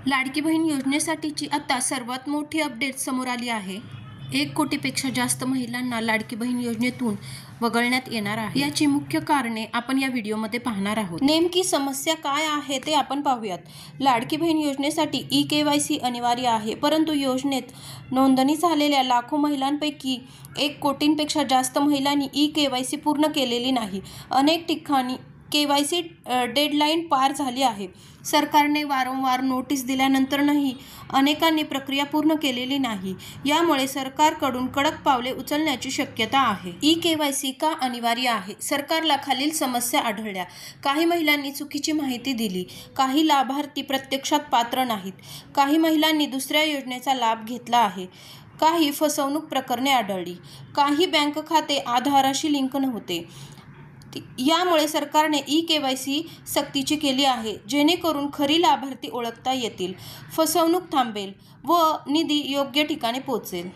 लाडकी बहीण योजनेसाठीची आता सर्वात मोठी अपडेट समोर आली आहे। 1 कोटीपेक्षा जास्त महिलांना लाडकी बहीण योजनेतून वगळण्यात येणार आहे। याची मुख्य कारणे आपण या व्हिडिओमध्ये पाहणार आहोत। नेमकी समस्या काय आहे ते आपण पाहूयात। लाडकी बहीण योजनेसाठी ई-केवायसी अनिवार्य आहे, परंतु योजनेत नोंदणी झालेल्या लाखो महिलांपैकी 1 कोटींपेक्षा जास्त महिलांनी ई-केवायसी पूर्ण केलेली नाही। अनेक ठिकाणी केवायसी डेडलाईन पार झाली आहे। सरकारने वारंवार नोटीस दिल्यानंतरही अनेकांनी प्रक्रिया पूर्ण केलेली नाही। यामुळे सरकारकडून कडक पावले उचलण्याची शक्यता आहे। ई-केवायसी का अनिवार्य आहे? सरकारला खालील समस्या आढळल्या. काही महिलांनी चुकीची माहिती दिली. काही लाभार्थी प्रत्यक्षात पात्र नाहीत. काही महिलांनी दुसऱ्या योजनेचा लाभ घेतला आहे. काही फसवणूक प्रकरणे आढळली. काही बँक खाते आधारशी लिंक नव्हते। यामुळे सरकारने ई-केवायसी सक्तीची केली आहे, जेणेकरून खरी लाभार्थी ओळखता येतील, फसवणूक थांबेल व निधी योग्य ठिकाणी पोहोचेल।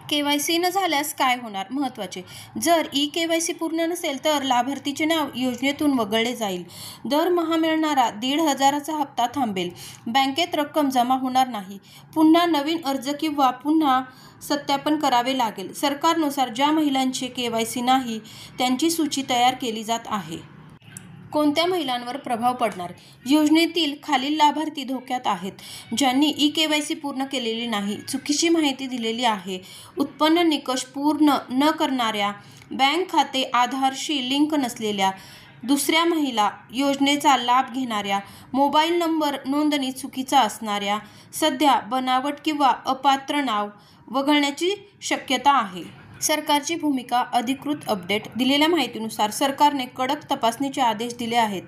केवायसी न झाल्यास काय होणार? महत्त्वाचे, जर ई-केवायसी पूर्ण नसेल तर लाभार्थीचे नाव योजनेतून वगळले जाईल। दरमहा मिळणारा 1,500चा हप्ता थांबेल। बँकेत रक्कम जमा होणार नाही। पुन्हा नवीन अर्ज किंवा पुन्हा सत्यापन करावे लागेल। सरकारनुसार ज्या महिलांचे केवायसी नाही त्यांची सूची तयार केली जात आहे। कोणत्या महिलांवर प्रभाव पडणार? योजनेतील खालील लाभार्थी धोक्यात आहेत. ज्यांनी ई-केवायसी पूर्ण केलेली नाही, चुकीची माहिती दिलेली आहे, उत्पन्न निकष पूर्ण न करणाऱ्या, बँक खाते आधारशी लिंक नसलेल्या, दुसऱ्या महिला, योजनेचा लाभ घेणाऱ्या, मोबाईल नंबर नोंदणी चुकीचा असणाऱ्या, सध्या बनावट किंवा अपात्र नाव वगळण्याची शक्यता आहे। सरकारची भूमिका अधिकृत अपडेट दिलेल्या माहितीनुसार सरकारने कडक तपासणीचे आदेश दिले आहेत।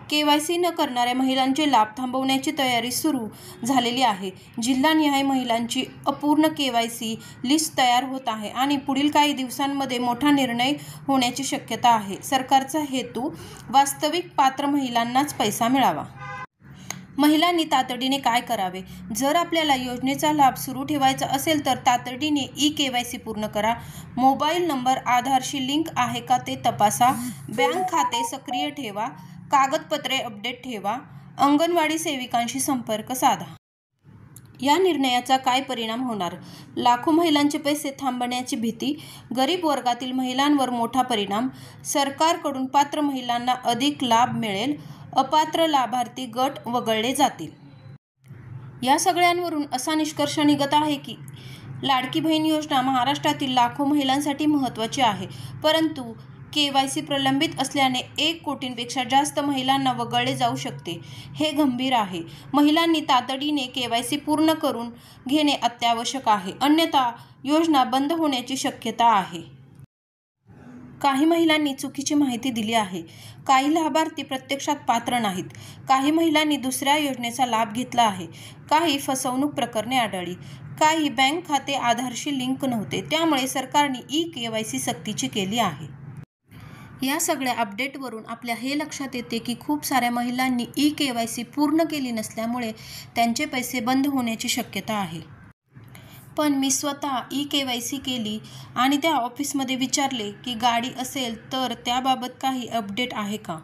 केवायसी न करणाऱ्या महिलांचे लाभ थांबवण्याची तयारी सुरू झालेली आहे। जिल्हानिहाय महिलांची अपूर्ण केवायसी लिस्ट तयार होत आहे आणि पुढील काही दिवसांमध्ये मोठा निर्णय होण्याची शक्यता आहे। सरकारचा हेतू वास्तविक पात्र महिलांनाच पैसा मिळावा। महिलांनी तातडीने काय करावे? जर आपल्याला योजनेचा लाभ सुरू ठेवायचा असेल तर तातडीने ई-केवायसी पूर्ण करा। मोबाईल नंबर आधारशी लिंक आहे का ते तपासा। बँक खाते सक्रिय ठेवा। कागदपत्रे अपडेट ठेवा। अंगणवाडी सेविकांशी संपर्क साधा। या निर्णयाचा काय परिणाम होणार? लाखो महिलांचे पैसे थांबण्याची भीती, गरीब वर्गातील महिलांवर मोठा परिणाम, सरकारकडून पात्र महिलांना अधिक लाभ मिळेल, अपात्र लाभार्थी गट वगळले जातील। या सगळ्यांवरून असा निष्कर्ष निघत आहे की लाडकी बहीण योजना महाराष्ट्रातील लाखो महिलांसाठी महत्त्वाची आहे, परंतु केवायसी प्रलंबित असल्याने 1 कोटींपेक्षा जास्त महिलांना वगळले जाऊ शकते। हे गंभीर आहे। महिलांनी तातडीने केवायसी पूर्ण करून घेणे अत्यावश्यक आहे, अन्यथा योजना बंद होण्याची शक्यता आहे। काही महिलांनी चुकीची माहिती दिली आहे. काही लाभार्थी प्रत्यक्षात पात्र नाहीत. काही महिलांनी दुसऱ्या योजनेचा लाभ घेतला आहे. काही फसवणूक प्रकरणे आढळली. काही बँक खाते आधारशी लिंक नव्हते। त्यामुळे सरकारने ई-केवायसी सक्तीची केली आहे। या सगळ्या अपडेटवरून आपल्या हे लक्षात येते की खूप साऱ्या महिलांनी ई-केवायसी पूर्ण केली नसल्यामुळे त्यांचे पैसे बंद होण्याची शक्यता आहे। पण मी स्वतः ई-केवायसी केली आणि त्या ऑफिसमध्ये विचारले की गाडी असेल तर त्याबाबत काही अपडेट आहे का?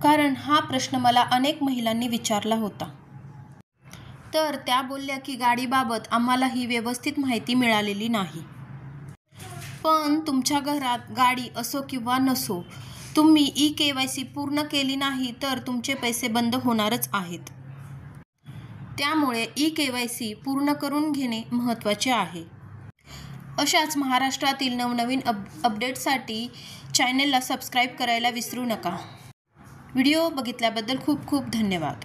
कारण हा प्रश्न मला अनेक महिलांनी विचारला होता। तर त्या बोलल्या की गाडीबाबत आम्हालाही व्यवस्थित माहिती मिळालेली नाही। पण तुमच्या घरात गाडी असो किंवा नसो, तुम्ही ई-केवायसी पूर्ण केली नाही तर तुमचे पैसे बंद होणारच आहेत। त्यामुळे ई-केवायसी पूर्ण करून घेणे महत्त्वाचे आहे। अशाच महाराष्ट्रातील नवनवीन अपडेट्ससाठी चॅनेलला सबस्क्राईब करायला विसरू नका। व्हिडिओ बघितल्याबद्दल खूप खूप धन्यवाद।